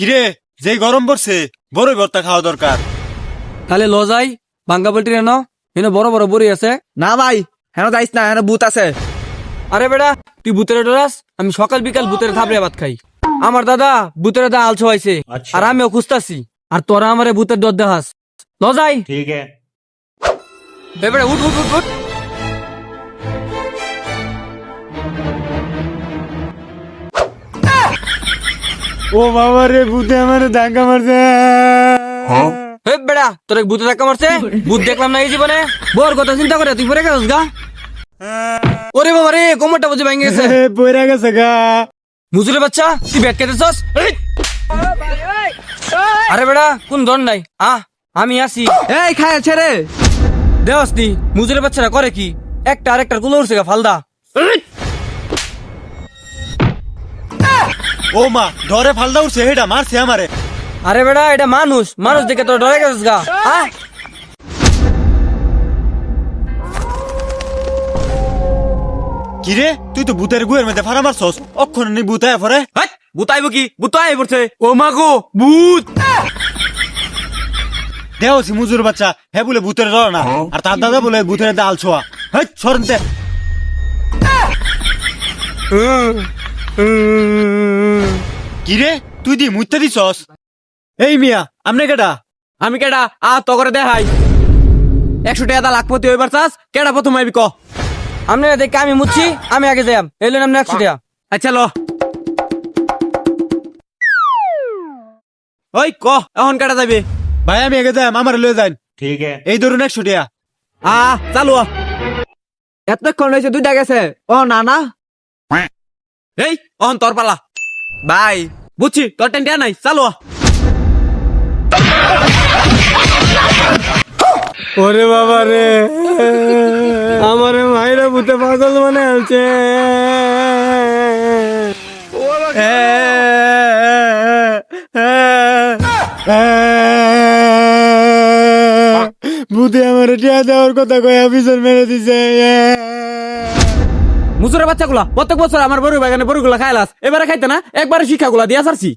কিরে যে গরম পড়ছে বড়ই ভর্তা খাওয়া দরকার। তাহলে ল যাই ভাঙ্গা পোল্ট্রি এনো এনে বড় বড় বড়ি আছে। না ভাই হেন যাইস না, হেন ভূত আছে। আরে বেটা তুই ভূতের ডরাস, আমি সকাল বিকাল ভূতের থাপড়ে ভাত খাই। আমার দাদা ভূতের দা আলছো হয়েছে আর আমিও খুঁজতাছি, আর তোরা আমারে ভূতের ডর দেখাস। ল যাই। ठीक है। বেটা উঠ উঠ উঠ উঠ। ও বাবা রে ভূতে আমার ধাক্কা মারছে। হে বেটা তোর ভূতে ধাক্কা মারছে? ভূত দেখলাম না এই জীবনে। বর কথা চিন্তা করে তুই পরে গেছিস গা। ওরে বাবা রে কোমরটা বুঝে ভেঙে গেছে। পয়রা গেছে গা। মুজুরে বাচ্চা তুই ব্যাট কেটেছস? আরে বেটা কোন ধর নাই আমি আসি। এই খায় ছেড়ে দেওয়াস নি মুজুরে বাচ্চারা করে কি, একটা আরেকটার কুলো উঠছে গা ফালদা। ও মা ধরে ফালদা উঠছে, হেটা মারছে আমারে। আরে বেটা এটা মানুষ, মানুষ দেখে তোর ডরে গেছিস গা। কিরে তুই তো ভূতের গুয়ের মধ্যে ফাড়া মারছস, অক্ষণ নি ভূত আয়া পরে। ভূত আইব কি, ভূত আই পড়ছে। ও মা গো ভূত। দেওছি মুজুর বাচ্চা হে বলে ভূতের ডর না, আর তার দাদা বলে ভূতের দাল ছোয়া। হেই সরতে। কিরে তুই দি মুইতে দিছস? এই মিয়া আমনে কেডা? আমি কেডা তো করে দেখাই। 100 টাকা দা লাখপতি হইবার চাস, কেডা প্রথম আইবি ক। আমি দেখে আমি মুচ্ছি, আমি আগে যাই। এলেন আপনি 100 টাকা। আচ্ছা ল ওই ক এখন কেডা যাবি? ভাই আমি আগে যাই, আমার লয়ে যাই। ठीक है। এই ধরুন 100 টাকা। চালু এতক্ষণ হয়েছে, দুইটা গেছে। ও না না এই অহন তোর পালা। ভাই বুঝছি তোর টেন্টিয়া নাই, চালু ওরে বাবা রে আমার মাইরা ভূতে পাগল মনে আছে। ভূতে আমার টিয়া দেওয়ার কথা কয়ে পিছন মেরে দিছে। মুসুরের বাচ্চাগুলা প্রত্যেক বছর আমার বড় বাগানে বড়গুলা খাইলাস, এবারে খাইতে না, একবারে শিক্ষাগুলা দিয়া সারছি।